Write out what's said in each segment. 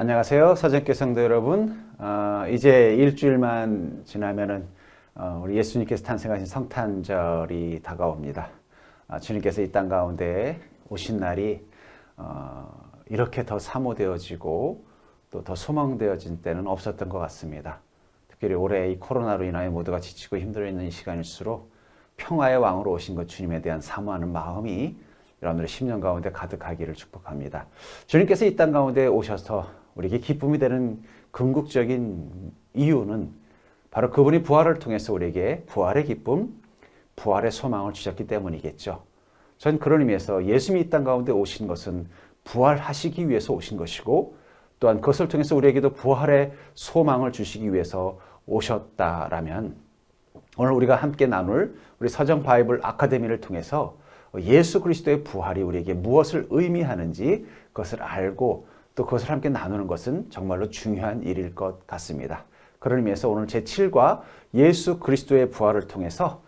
안녕하세요. 서정교 성도 여러분. 이제 일주일만 지나면은 우리 예수님께서 탄생하신 성탄절이 다가옵니다. 주님께서 이 땅 가운데 오신 날이 이렇게 더 사모되어지고 또 더 소망되어진 때는 없었던 것 같습니다. 특별히 올해 이 코로나로 인하여 모두가 지치고 힘들어 있는 이 시간일수록 평화의 왕으로 오신 것 주님에 대한 사모하는 마음이 여러분들의 심령 가운데 가득하기를 축복합니다. 주님께서 이 땅 가운데 오셔서 우리에게 기쁨이 되는 궁극적인 이유는 바로 그분이 부활을 통해서 우리에게 부활의 기쁨, 부활의 소망을 주셨기 때문이겠죠. 전 그런 의미에서 예수님이 이 땅 가운데 오신 것은 부활하시기 위해서 오신 것이고, 또한 그것을 통해서 우리에게도 부활의 소망을 주시기 위해서 오셨다라면, 오늘 우리가 함께 나눌 우리 서정 바이블 아카데미를 통해서 예수 그리스도의 부활이 우리에게 무엇을 의미하는지 그것을 알고 또 그것을 함께 나누는 것은 정말로 중요한 일일 것 같습니다. 그런 의미에서 오늘 제7과 예수 그리스도의 부활을 통해서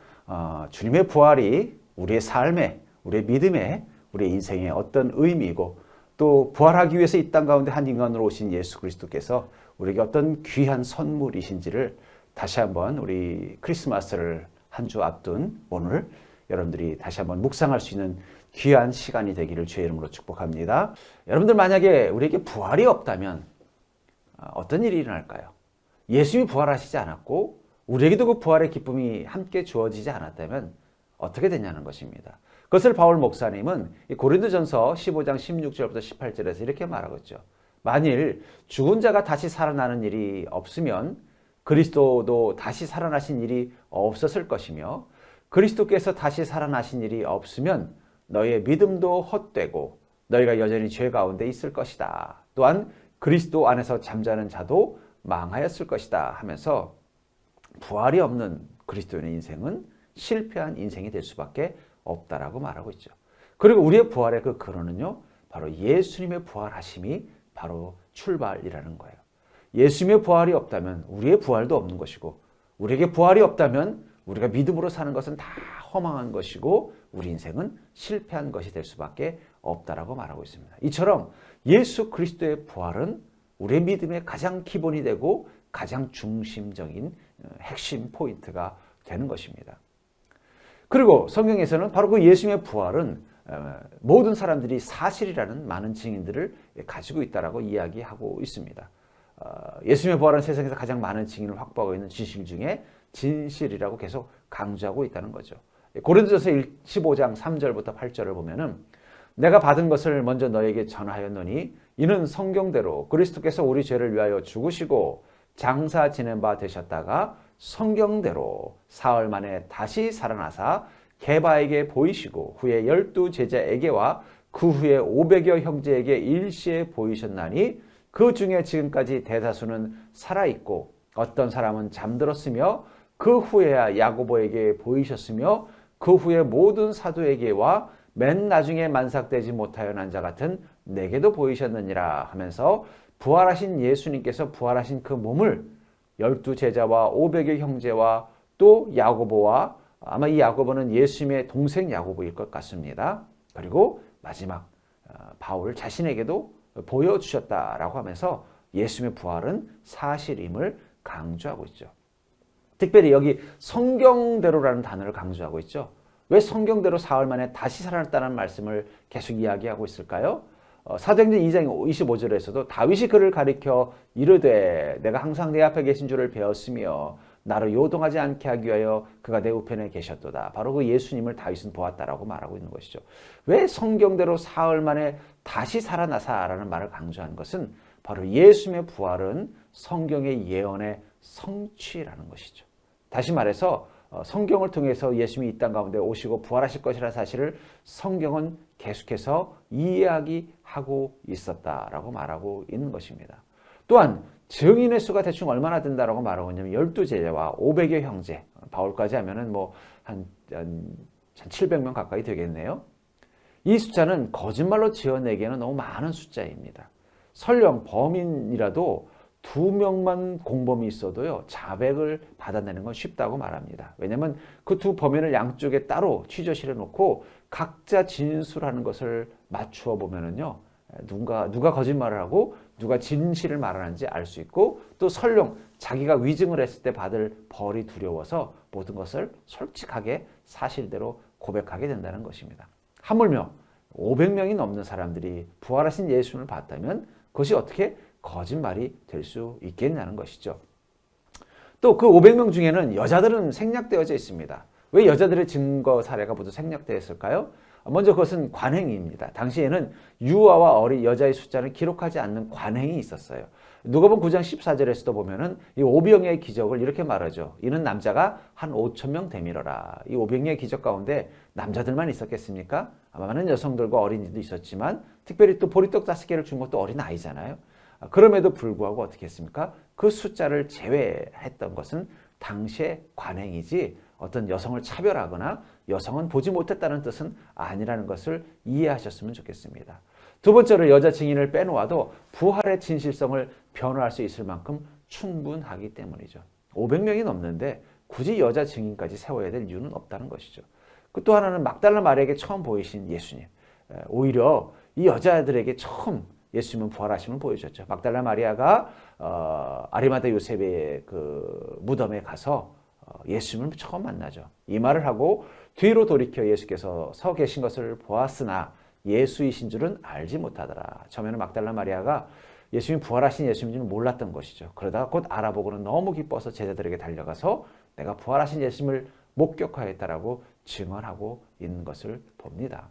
주님의 부활이 우리의 삶에, 우리의 믿음에, 우리의 인생에 어떤 의미이고, 또 부활하기 위해서 이 땅 가운데 한 인간으로 오신 예수 그리스도께서 우리에게 어떤 귀한 선물이신지를 다시 한번 우리 크리스마스를 한 주 앞둔 오늘 여러분들이 다시 한번 묵상할 수 있는 귀한 시간이 되기를 주의 이름으로 축복합니다. 여러분들 만약에 우리에게 부활이 없다면 어떤 일이 일어날까요? 예수님이 부활하시지 않았고 우리에게도 그 부활의 기쁨이 함께 주어지지 않았다면 어떻게 되냐는 것입니다. 그것을 바울 목사님은 고린도전서 15장 16절부터 18절에서 이렇게 말하고 있죠. 만일 죽은 자가 다시 살아나는 일이 없으면 그리스도도 다시 살아나신 일이 없었을 것이며, 그리스도께서 다시 살아나신 일이 없으면 너희의 믿음도 헛되고 너희가 여전히 죄 가운데 있을 것이다. 또한 그리스도 안에서 잠자는 자도 망하였을 것이다 하면서 부활이 없는 그리스도인의 인생은 실패한 인생이 될 수밖에 없다라고 말하고 있죠. 그리고 우리의 부활의 그 근원은요, 바로 예수님의 부활하심이 바로 출발이라는 거예요. 예수님의 부활이 없다면 우리의 부활도 없는 것이고, 우리에게 부활이 없다면 우리가 믿음으로 사는 것은 다 허망한 것이고 우리 인생은 실패한 것이 될 수밖에 없다라고 말하고 있습니다. 이처럼 예수 그리스도의 부활은 우리의 믿음의 가장 기본이 되고 가장 중심적인 핵심 포인트가 되는 것입니다. 그리고 성경에서는 바로 그 예수님의 부활은 모든 사람들이 사실이라는 많은 증인들을 가지고 있다라고 이야기하고 있습니다. 예수님의 부활은 세상에서 가장 많은 증인을 확보하고 있는 진실 중에 진실이라고 계속 강조하고 있다는 거죠. 고린도전서 15장 3절부터 8절을 보면은 내가 받은 것을 먼저 너에게 전하였노니 이는 성경대로 그리스도께서 우리 죄를 위하여 죽으시고 장사 지낸 바 되셨다가 성경대로 사흘 만에 다시 살아나사 게바에게 보이시고 후에 12 제자에게와 그 후에 500여 형제에게 일시에 보이셨나니 그 중에 지금까지 대다수는 살아있고 어떤 사람은 잠들었으며 그 후에야 야고보에게 보이셨으며 그 후에 모든 사도에게와 맨 나중에 만삭되지 못하여 난 자 같은 내게도 보이셨느니라 하면서 부활하신 예수님께서 부활하신 그 몸을 12 제자와 500여 형제와 또 야고보와, 아마 이 야고보는 예수님의 동생 야고보일 것 같습니다. 그리고 마지막 바울 자신에게도 보여주셨다라고 하면서 예수님의 부활은 사실임을 강조하고 있죠. 특별히 여기 성경대로라는 단어를 강조하고 있죠. 왜 성경대로 사흘 만에 다시 살아났다는 말씀을 계속 이야기하고 있을까요? 사도행전 2장 25절에서도 다윗이 그를 가리켜 이르되 내가 항상 내 앞에 계신 줄을 배웠으며 나를 요동하지 않게 하기 위하여 그가 내 우편에 계셨도다. 바로 그 예수님을 다윗은 보았다라고 말하고 있는 것이죠. 왜 성경대로 사흘 만에 다시 살아나사라는 말을 강조하는 것은 바로 예수님의 부활은 성경의 예언의 성취라는 것이죠. 다시 말해서 성경을 통해서 예수님이 이 땅 가운데 오시고 부활하실 것이라는 사실을 성경은 계속해서 이야기하고 있었다라고 말하고 있는 것입니다. 또한 증인의 수가 대충 얼마나 된다라고 말하고 있냐면 12 제자와 500여 형제, 바울까지 하면은 한 700명 가까이 되겠네요. 이 숫자는 거짓말로 지어내기에는 너무 많은 숫자입니다. 설령 범인이라도 2명만 공범이 있어도요, 자백을 받아내는 건 쉽다고 말합니다. 왜냐하면 그 두 범인을 양쪽에 따로 취조실에 놓고 각자 진술하는 것을 맞추어 보면은요, 누가 거짓말을 하고 누가 진실을 말하는지 알 수 있고 또 설령 자기가 위증을 했을 때 받을 벌이 두려워서 모든 것을 솔직하게 사실대로 고백하게 된다는 것입니다. 하물며 500명이 넘는 사람들이 부활하신 예수님을 봤다면 그것이 어떻게 거짓말이 될 수 있겠냐는 것이죠. 또 그 500명 중에는 여자들은 생략되어져 있습니다. 왜 여자들의 증거 사례가 모두 생략되었을까요? 먼저 그것은 관행입니다. 당시에는 유아와 어린 여자의 숫자를 기록하지 않는 관행이 있었어요. 누가복음 9장 14절에서도 보면은 이 오병이의 기적을 이렇게 말하죠. 이는 남자가 한 5,000명 되밀어라. 이 오병이의 기적 가운데 남자들만 있었겠습니까? 아마 많은 여성들과 어린이도 있었지만 특별히 또 보리떡 5개를 준 것도 어린 아이잖아요. 그럼에도 불구하고 어떻게 했습니까? 그 숫자를 제외했던 것은 당시의 관행이지 어떤 여성을 차별하거나 여성은 보지 못했다는 뜻은 아니라는 것을 이해하셨으면 좋겠습니다. 두 번째로 여자 증인을 빼놓아도 부활의 진실성을 변호할 수 있을 만큼 충분하기 때문이죠. 500명이 넘는데 굳이 여자 증인까지 세워야 될 이유는 없다는 것이죠. 또 하나는 막달라 마리아에게 처음 보이신 예수님. 오히려 이 여자들에게 처음 예수님은 부활하심을 보여줬죠. 막달라 마리아가 아리마다 요셉의 그 무덤에 가서 예수님을 처음 만나죠. 이 말을 하고 뒤로 돌이켜 예수께서 서 계신 것을 보았으나 예수이신 줄은 알지 못하더라. 처음에는 막달라 마리아가 예수님이 부활하신 예수님인지는 몰랐던 것이죠. 그러다가 곧 알아보고는 너무 기뻐서 제자들에게 달려가서 내가 부활하신 예수님을 목격하였다라고 증언하고 있는 것을 봅니다.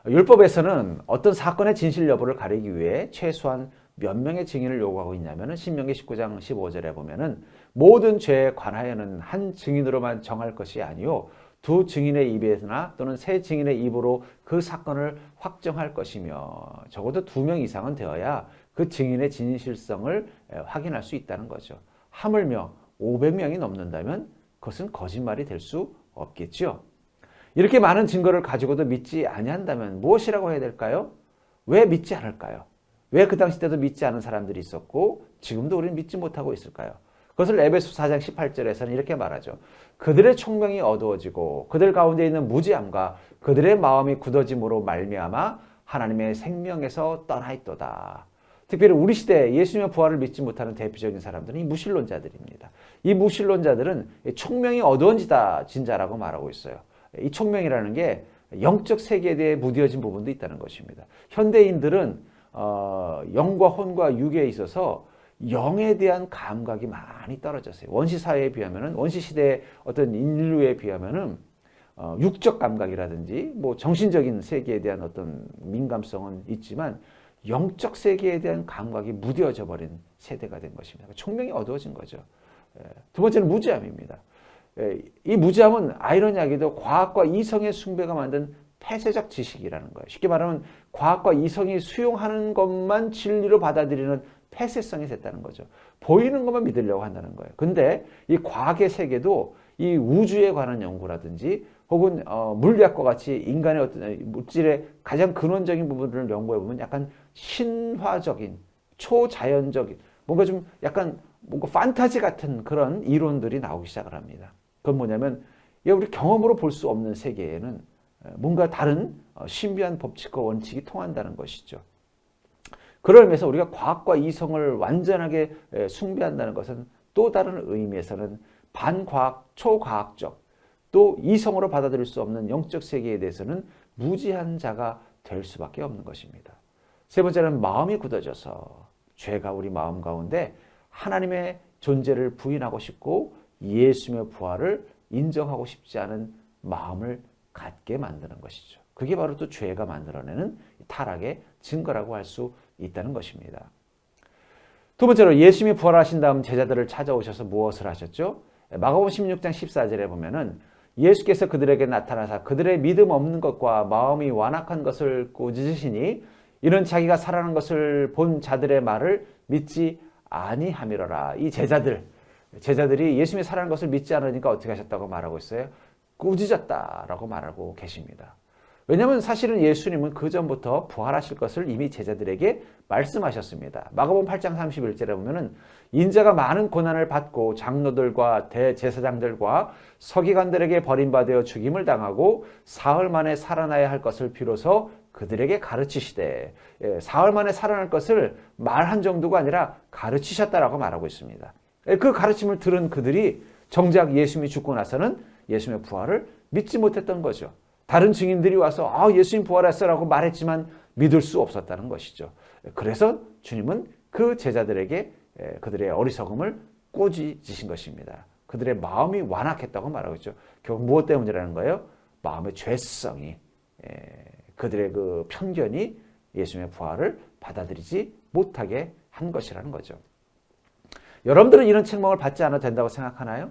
율법에서는 어떤 사건의 진실 여부를 가리기 위해 최소한 몇 명의 증인을 요구하고 있냐면은 신명기 19장 15절에 보면은 모든 죄에 관하여는 한 증인으로만 정할 것이 아니요 두 증인의 입에서나 또는 세 증인의 입으로 그 사건을 확정할 것이며 적어도 2명 이상은 되어야 그 증인의 진실성을 확인할 수 있다는 거죠. 하물며 500명이 넘는다면 그것은 거짓말이 될 수 없겠죠. 이렇게 많은 증거를 가지고도 믿지 아니한다면 무엇이라고 해야 될까요? 왜 믿지 않을까요? 왜 그 당시 때도 믿지 않은 사람들이 있었고 지금도 우리는 믿지 못하고 있을까요? 그것을 에베소 4장 18절에서는 이렇게 말하죠. 그들의 총명이 어두워지고 그들 가운데 있는 무지함과 그들의 마음이 굳어짐으로 말미암아 하나님의 생명에서 떠나 있도다. 특별히 우리 시대에 예수님의 부활을 믿지 못하는 대표적인 사람들은 이 무신론자들입니다. 이 무신론자들은 총명이 어두워진 자라고 말하고 있어요. 이 총명이라는 게 영적 세계에 대해 무뎌진 부분도 있다는 것입니다. 현대인들은 영과 혼과 육에 있어서 영에 대한 감각이 많이 떨어졌어요. 원시 사회에 비하면은 원시 시대의 어떤 인류에 비하면은 육적 감각이라든지 뭐 정신적인 세계에 대한 어떤 민감성은 있지만 영적 세계에 대한 감각이 무뎌져 버린 세대가 된 것입니다. 총명이 어두워진 거죠. 두 번째는 무지함입니다. 이 무지함은 아이러니하게도 과학과 이성의 숭배가 만든 폐쇄적 지식이라는 거예요. 쉽게 말하면 과학과 이성이 수용하는 것만 진리로 받아들이는 폐쇄성이 됐다는 거죠. 보이는 것만 믿으려고 한다는 거예요. 근데 이 과학의 세계도 이 우주에 관한 연구라든지 혹은 물리학과 같이 인간의 어떤 물질의 가장 근원적인 부분들을 연구해 보면 약간 신화적인, 초자연적인, 뭔가 좀 약간 뭔가 판타지 같은 그런 이론들이 나오기 시작을 합니다. 그건 뭐냐면 우리 경험으로 볼 수 없는 세계에는 뭔가 다른 신비한 법칙과 원칙이 통한다는 것이죠. 그런 의미에서 우리가 과학과 이성을 완전하게 숭배한다는 것은 또 다른 의미에서는 반과학, 초과학적, 또 이성으로 받아들일 수 없는 영적 세계에 대해서는 무지한 자가 될 수밖에 없는 것입니다. 세 번째는 마음이 굳어져서 죄가 우리 마음 가운데 하나님의 존재를 부인하고 싶고 예수님의 부활을 인정하고 싶지 않은 마음을 갖게 만드는 것이죠. 그게 바로 또 죄가 만들어내는 타락의 증거라고 할 수 있다는 것입니다. 두 번째로 예수님이 부활하신 다음 제자들을 찾아오셔서 무엇을 하셨죠? 마가복음 16장 14절에 보면은 예수께서 그들에게 나타나사 그들의 믿음 없는 것과 마음이 완악한 것을 꾸짖으시니 이는 자기가 살아난 것을 본 자들의 말을 믿지 아니함이로라. 이 제자들이 예수님이 살아난 것을 믿지 않으니까 어떻게 하셨다고 말하고 있어요? 꾸짖었다라고 말하고 계십니다. 왜냐하면 사실은 예수님은 그 전부터 부활하실 것을 이미 제자들에게 말씀하셨습니다. 마가복음 8장 31절에 보면은 인자가 많은 고난을 받고 장로들과 대제사장들과 서기관들에게 버림받아 죽임을 당하고 사흘 만에 살아나야 할 것을 비로소 그들에게 가르치시되, 사흘 만에 살아날 것을 말한 정도가 아니라 가르치셨다라고 말하고 있습니다. 그 가르침을 들은 그들이 정작 예수님이 죽고 나서는 예수님의 부활을 믿지 못했던 거죠. 다른 증인들이 와서 예수님 부활했어라고 말했지만 믿을 수 없었다는 것이죠. 그래서 주님은 그 제자들에게 그들의 어리석음을 꾸짖으신 것입니다. 그들의 마음이 완악했다고 말하고 있죠. 결국 무엇 때문이라는 거예요? 마음의 죄성이, 그들의 그 편견이 예수님의 부활을 받아들이지 못하게 한 것이라는 거죠. 여러분들은 이런 책망을 받지 않아도 된다고 생각하나요?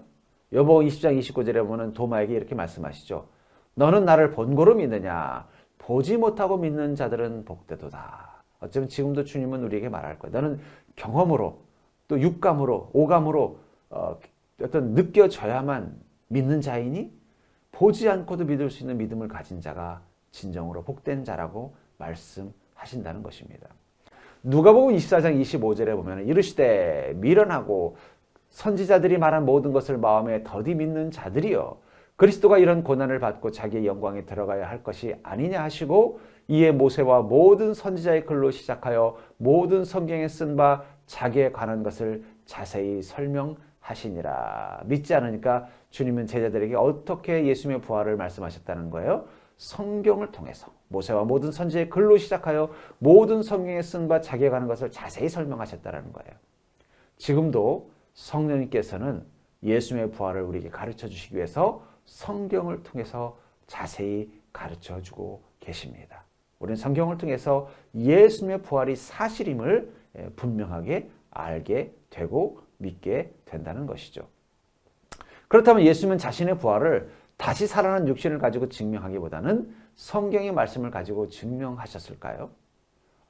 요번 20장 29절에 보면 도마에게 이렇게 말씀하시죠. 너는 나를 본고로 믿느냐? 보지 못하고 믿는 자들은 복되도다. 어쩌면 지금도 주님은 우리에게 말할 거예요. 너는 경험으로 또 육감으로 오감으로 어떤 느껴져야만 믿는 자이니 보지 않고도 믿을 수 있는 믿음을 가진 자가 진정으로 복된 자라고 말씀하신다는 것입니다. 누가복음 24장 25절에 보면 이르시되 미련하고 선지자들이 말한 모든 것을 마음에 더디 믿는 자들이여 그리스도가 이런 고난을 받고 자기의 영광에 들어가야 할 것이 아니냐 하시고 이에 모세와 모든 선지자의 글로 시작하여 모든 성경에 쓴 바 자기에 관한 것을 자세히 설명하시니라. 믿지 않으니까 주님은 제자들에게 어떻게 예수님의 부활을 말씀하셨다는 거예요? 성경을 통해서 모세와 모든 선지자의 글로 시작하여 모든 성경에 쓴 바 자기에 관한 것을 자세히 설명하셨다는 거예요. 지금도 성령님께서는 예수님의 부활을 우리에게 가르쳐 주시기 위해서 성경을 통해서 자세히 가르쳐 주고 계십니다. 우리는 성경을 통해서 예수님의 부활이 사실임을 분명하게 알게 되고 믿게 된다는 것이죠. 그렇다면 예수님은 자신의 부활을 다시 살아난 육신을 가지고 증명하기보다는 성경의 말씀을 가지고 증명하셨을까요?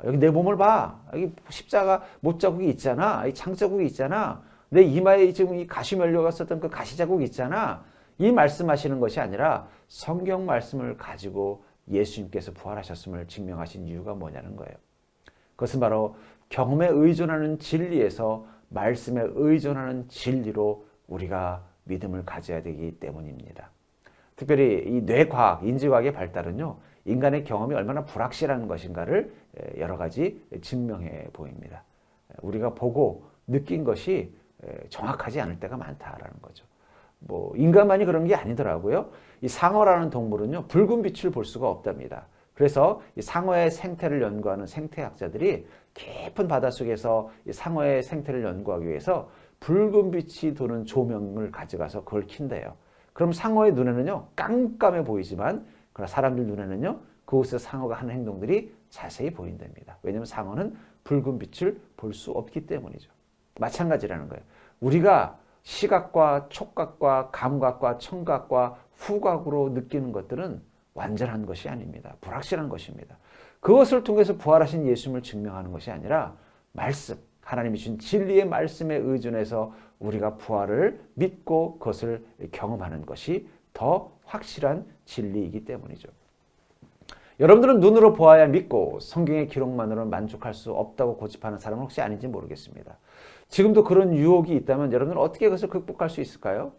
여기 내 몸을 봐. 여기 십자가 못자국이 있잖아. 이 창자국이 있잖아. 내 이마에 지금 이 가시 면류가 썼던 그 가시 자국이 있잖아. 이 말씀하시는 것이 아니라 성경 말씀을 가지고 예수님께서 부활하셨음을 증명하신 이유가 뭐냐는 거예요. 그것은 바로 경험에 의존하는 진리에서 말씀에 의존하는 진리로 우리가 믿음을 가져야 되기 때문입니다. 특별히 이 뇌과학, 인지과학의 발달은요, 인간의 경험이 얼마나 불확실한 것인가를 여러 가지 증명해 보입니다. 우리가 보고 느낀 것이 정확하지 않을 때가 많다라는 거죠. 인간만이 그런 게 아니더라고요. 이 상어라는 동물은요, 붉은 빛을 볼 수가 없답니다. 그래서 이 상어의 생태를 연구하는 생태학자들이 깊은 바닷속에서 이 상어의 생태를 연구하기 위해서 붉은 빛이 도는 조명을 가져가서 그걸 킨대요. 그럼 상어의 눈에는요, 깜깜해 보이지만, 그러나 사람들 눈에는요, 그곳에서 상어가 하는 행동들이 자세히 보인답니다. 왜냐하면 상어는 붉은 빛을 볼 수 없기 때문이죠. 마찬가지라는 거예요. 우리가 시각과 촉각과 감각과 청각과 후각으로 느끼는 것들은 완전한 것이 아닙니다. 불확실한 것입니다. 그것을 통해서 부활하신 예수님을 증명하는 것이 아니라 말씀, 하나님이 주신 진리의 말씀에 의존해서 우리가 부활을 믿고 그것을 경험하는 것이 더 확실한 진리이기 때문이죠. 여러분들은 눈으로 보아야 믿고 성경의 기록만으로는 만족할 수 없다고 고집하는 사람은 혹시 아닌지 모르겠습니다. 지금도 그런 유혹이 있다면 여러분들은 어떻게 그것을 극복할 수 있을까요?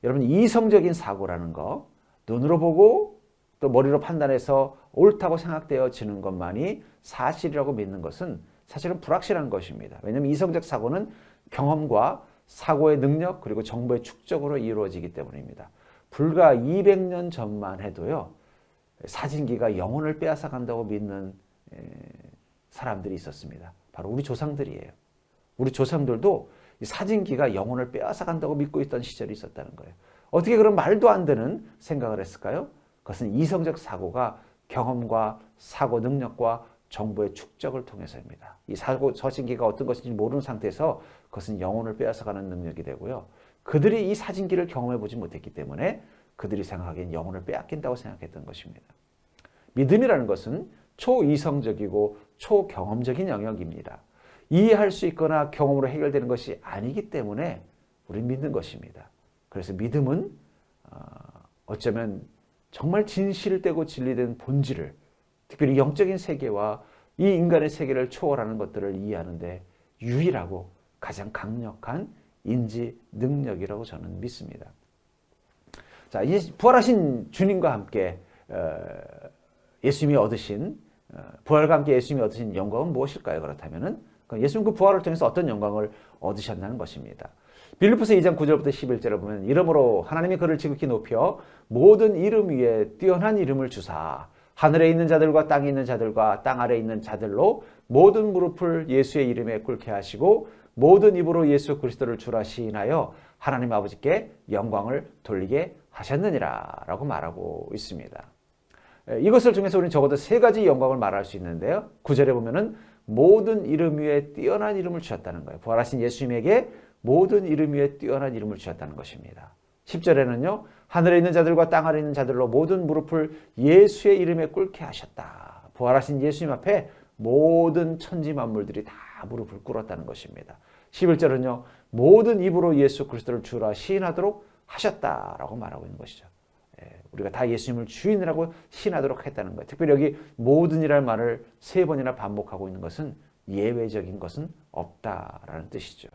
여러분, 이성적인 사고라는 거, 눈으로 보고 또 머리로 판단해서 옳다고 생각되어지는 것만이 사실이라고 믿는 것은 사실은 불확실한 것입니다. 왜냐하면 이성적 사고는 경험과 사고의 능력 그리고 정보의 축적으로 이루어지기 때문입니다. 불과 200년 전만 해도요, 사진기가 영혼을 빼앗아 간다고 믿는 사람들이 있었습니다. 바로 우리 조상들이에요. 우리 조상들도 사진기가 영혼을 빼앗아 간다고 믿고 있던 시절이 있었다는 거예요. 어떻게 그런 말도 안 되는 생각을 했을까요? 그것은 이성적 사고가 경험과 사고 능력과 정보의 축적을 통해서입니다. 이 사진기가 어떤 것인지 모르는 상태에서 그것은 영혼을 빼앗아가는 능력이 되고요. 그들이 이 사진기를 경험해 보지 못했기 때문에 그들이 생각하기엔 영혼을 빼앗긴다고 생각했던 것입니다. 믿음이라는 것은 초이성적이고 초경험적인 영역입니다. 이해할 수 있거나 경험으로 해결되는 것이 아니기 때문에 우리는 믿는 것입니다. 그래서 믿음은 어쩌면 정말 진실되고 진리된 본질을, 특별히 영적인 세계와 이 인간의 세계를 초월하는 것들을 이해하는 데 유일하고 가장 강력한 인지 능력이라고 저는 믿습니다. 자, 이제 부활하신 주님과 함께 예수님이 얻으신 부활과 함께 예수님이 얻으신 영광은 무엇일까요? 그렇다면은 예수님 그 부활을 통해서 어떤 영광을 얻으셨다는 것입니다. 빌립보서 2장 9절부터 11절을 보면 이름으로 하나님이 그를 지극히 높여 모든 이름 위에 뛰어난 이름을 주사 하늘에 있는 자들과 땅에 있는 자들과 땅 아래에 있는 자들로 모든 무릎을 예수의 이름에 꿇게 하시고 모든 입으로 예수 그리스도를 주라 시인하여 하나님 아버지께 영광을 돌리게 하셨느니라 라고 말하고 있습니다. 이것을 통해서 우리는 적어도 세 가지 영광을 말할 수 있는데요. 9절에 보면은 모든 이름 위에 뛰어난 이름을 주셨다는 거예요. 부활하신 예수님에게 모든 이름 위에 뛰어난 이름을 주셨다는 것입니다. 10절에는요. 하늘에 있는 자들과 땅 아래에 있는 자들로 모든 무릎을 예수의 이름에 꿇게 하셨다. 부활하신 예수님 앞에 모든 천지 만물들이 다 무릎을 꿇었다는 것입니다. 11절은요. 모든 입으로 예수 그리스도를 주라 시인하도록 하셨다라고 말하고 있는 것이죠. 우리가 다 예수님을 주인이라고 시인하도록 했다는 거예요. 특별히 여기 모든이라는 말을 세 번이나 반복하고 있는 것은 예외적인 것은 없다라는 뜻이죠.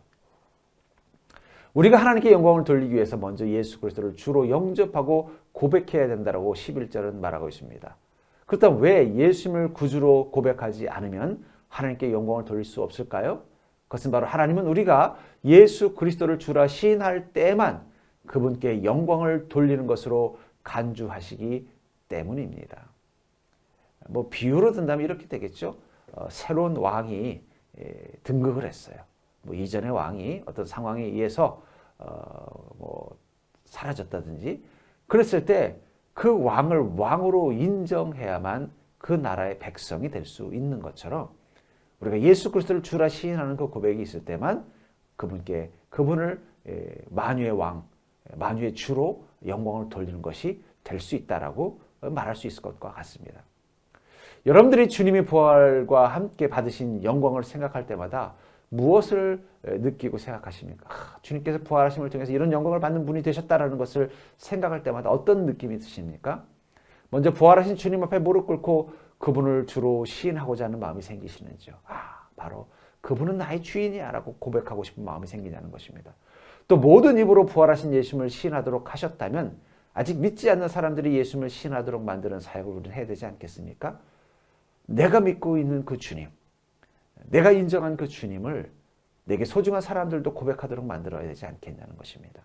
우리가 하나님께 영광을 돌리기 위해서 먼저 예수 그리스도를 주로 영접하고 고백해야 된다고 11절은 말하고 있습니다. 그렇다면 왜 예수님을 구주로 고백하지 않으면 하나님께 영광을 돌릴 수 없을까요? 그것은 바로 하나님은 우리가 예수 그리스도를 주라 시인할 때만 그분께 영광을 돌리는 것으로 간주하시기 때문입니다. 비유로 든다면 이렇게 되겠죠. 새로운 왕이 등극을 했어요. 이전의 왕이 어떤 상황에 의해서 사라졌다든지 그랬을 때 그 왕을 왕으로 인정해야만 그 나라의 백성이 될 수 있는 것처럼 우리가 예수 그리스도를 주라 시인하는 그 고백이 있을 때만 그분을 만유의 왕, 만유의 주로 영광을 돌리는 것이 될 수 있다라고 말할 수 있을 것과 같습니다. 여러분들이 주님의 부활과 함께 받으신 영광을 생각할 때마다 무엇을 느끼고 생각하십니까? 주님께서 부활하심을 통해서 이런 영광을 받는 분이 되셨다라는 것을 생각할 때마다 어떤 느낌이 드십니까? 먼저 부활하신 주님 앞에 무릎 꿇고 그분을 주로 시인하고자 하는 마음이 생기시는지요? 바로 그분은 나의 주인이야 라고 고백하고 싶은 마음이 생기냐는 것입니다. 또 모든 입으로 부활하신 예수님을 시인하도록 하셨다면 아직 믿지 않는 사람들이 예수님을 시인하도록 만드는 사역을 우리는 해야 되지 않겠습니까? 내가 믿고 있는 그 주님, 내가 인정한 그 주님을 내게 소중한 사람들도 고백하도록 만들어야 되지 않겠냐는 것입니다.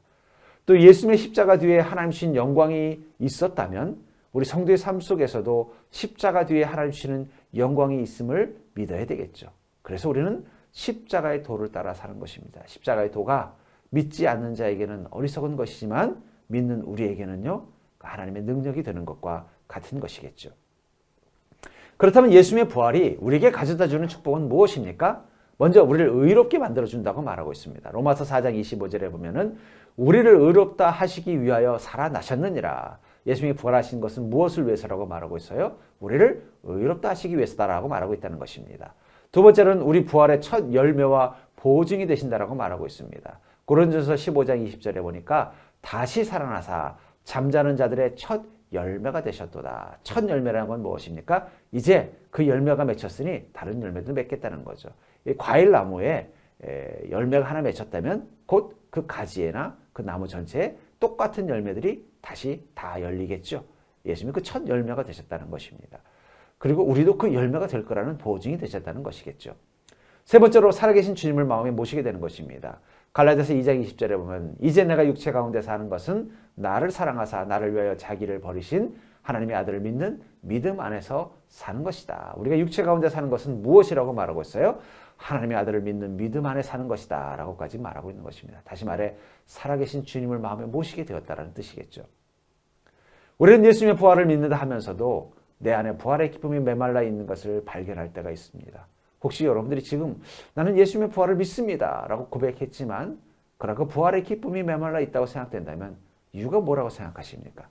또 예수님의 십자가 뒤에 하나님 주신 영광이 있었다면 우리 성도의 삶 속에서도 십자가 뒤에 하나님 주시는 영광이 있음을 믿어야 되겠죠. 그래서 우리는 십자가의 도를 따라 사는 것입니다. 십자가의 도가 믿지 않는 자에게는 어리석은 것이지만 믿는 우리에게는요, 하나님의 능력이 되는 것과 같은 것이겠죠. 그렇다면 예수님의 부활이 우리에게 가져다주는 축복은 무엇입니까? 먼저 우리를 의롭게 만들어준다고 말하고 있습니다. 로마서 4장 25절에 보면은 우리를 의롭다 하시기 위하여 살아나셨느니라. 예수님이 부활하신 것은 무엇을 위해서라고 말하고 있어요? 우리를 의롭다 하시기 위해서다라고 말하고 있다는 것입니다. 두 번째는 우리 부활의 첫 열매와 보증이 되신다라고 말하고 있습니다. 고린도전서 15장 20절에 보니까 다시 살아나사 잠자는 자들의 첫 열매가 되셨도다. 첫 열매라는 건 무엇입니까? 이제 그 열매가 맺혔으니 다른 열매도 맺겠다는 거죠. 과일 나무에 열매가 하나 맺혔다면 곧 그 가지에나 그 나무 전체에 똑같은 열매들이 다시 다 열리겠죠. 예수님이 그 첫 열매가 되셨다는 것입니다. 그리고 우리도 그 열매가 될 거라는 보증이 되셨다는 것이겠죠. 세 번째로 살아계신 주님을 마음에 모시게 되는 것입니다. 갈라디아서 2장 20절에 보면 이제 내가 육체 가운데 사는 것은 나를 사랑하사 나를 위하여 자기를 버리신 하나님의 아들을 믿는 믿음 안에서 사는 것이다. 우리가 육체 가운데 사는 것은 무엇이라고 말하고 있어요? 하나님의 아들을 믿는 믿음 안에 사는 것이다 라고까지 말하고 있는 것입니다. 다시 말해 살아계신 주님을 마음에 모시게 되었다는 뜻이겠죠. 우리는 예수님의 부활을 믿는다 하면서도 내 안에 부활의 기쁨이 메말라 있는 것을 발견할 때가 있습니다. 혹시 여러분들이 지금 나는 예수님의 부활을 믿습니다 라고 고백했지만 그러나 그 부활의 기쁨이 메말라 있다고 생각된다면 이유가 뭐라고 생각하십니까?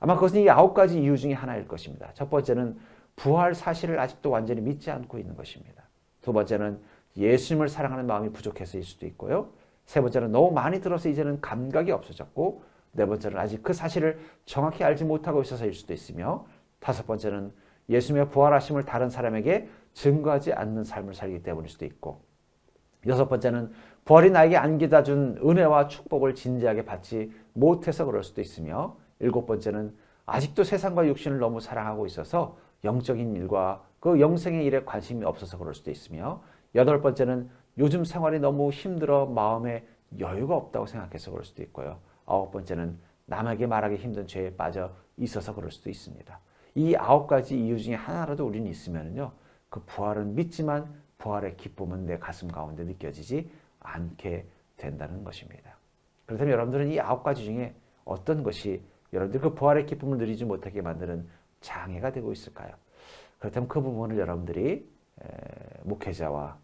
아마 그것은 이 9가지 이유 중에 하나일 것입니다. 첫 번째는 부활 사실을 아직도 완전히 믿지 않고 있는 것입니다. 두 번째는 예수님을 사랑하는 마음이 부족해서일 수도 있고요. 세 번째는 너무 많이 들어서 이제는 감각이 없어졌고 네 번째는 아직 그 사실을 정확히 알지 못하고 있어서일 수도 있으며 다섯 번째는 예수님의 부활하심을 다른 사람에게 증거하지 않는 삶을 살기 때문일 수도 있고 여섯 번째는 부활이 나에게 안겨다 준 은혜와 축복을 진지하게 받지 못해서 그럴 수도 있으며 일곱 번째는 아직도 세상과 육신을 너무 사랑하고 있어서 영적인 일과 그 영생의 일에 관심이 없어서 그럴 수도 있으며, 여덟 번째는 요즘 생활이 너무 힘들어 마음에 여유가 없다고 생각해서 그럴 수도 있고요. 아홉 번째는 남에게 말하기 힘든 죄에 빠져 있어서 그럴 수도 있습니다. 이 아홉 가지 이유 중에 하나라도 우리는 있으면요, 그 부활은 믿지만 부활의 기쁨은 내 가슴 가운데 느껴지지 않게 된다는 것입니다. 그렇다면 여러분들은 이 아홉 가지 중에 어떤 것이 여러분들 그 부활의 기쁨을 누리지 못하게 만드는 장애가 되고 있을까요? 그렇다면 그 부분을 여러분들이 목회자와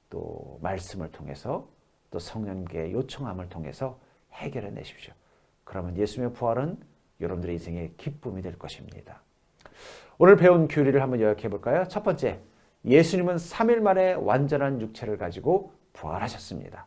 또 말씀을 통해서 또 성령님께 요청함을 통해서 해결해 내십시오. 그러면 예수님의 부활은 여러분들의 인생의 기쁨이 될 것입니다. 오늘 배운 교리를 한번 요약해 볼까요? 첫 번째, 예수님은 3일 만에 완전한 육체를 가지고 부활하셨습니다.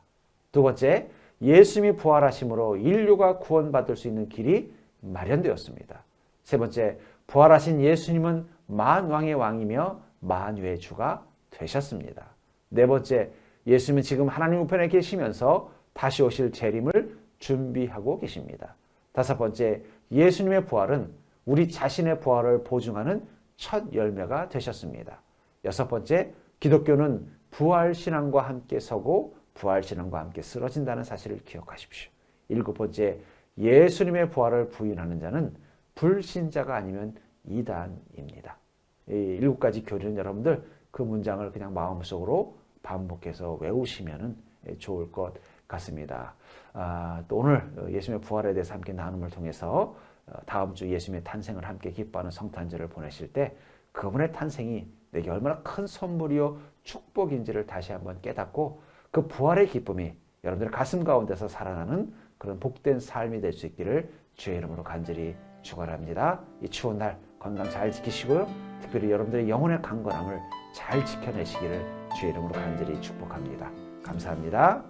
두 번째, 예수님이 부활하심으로 인류가 구원받을 수 있는 길이 마련되었습니다. 세 번째, 부활하신 예수님은 만왕의 왕이며 만유의 주가 되셨습니다. 네 번째, 예수님은 지금 하나님 우편에 계시면서 다시 오실 재림을 준비하고 계십니다. 다섯 번째, 예수님의 부활은 우리 자신의 부활을 보증하는 첫 열매가 되셨습니다. 여섯 번째, 기독교는 부활신앙과 함께 서고 부활신앙과 함께 쓰러진다는 사실을 기억하십시오. 일곱 번째, 예수님의 부활을 부인하는 자는 불신자가 아니면 이단입니다. 이 일곱 가지 교리는 여러분들 그 문장을 그냥 마음속으로 반복해서 외우시면 좋을 것 같습니다. 또 오늘 예수님의 부활에 대해서 함께 나눔을 통해서 다음 주 예수님의 탄생을 함께 기뻐하는 성탄절을 보내실 때 그분의 탄생이 내게 얼마나 큰 선물이요 축복인지를 다시 한번 깨닫고 그 부활의 기쁨이 여러분들의 가슴 가운데서 살아나는 그런 복된 삶이 될 수 있기를 주의 이름으로 간절히 축원합니다. 이 추운 날 건강 잘 지키시고요. 특별히 여러분들의 영혼의 강건함을 잘 지켜내시기를 주의 이름으로 간절히 축복합니다. 감사합니다.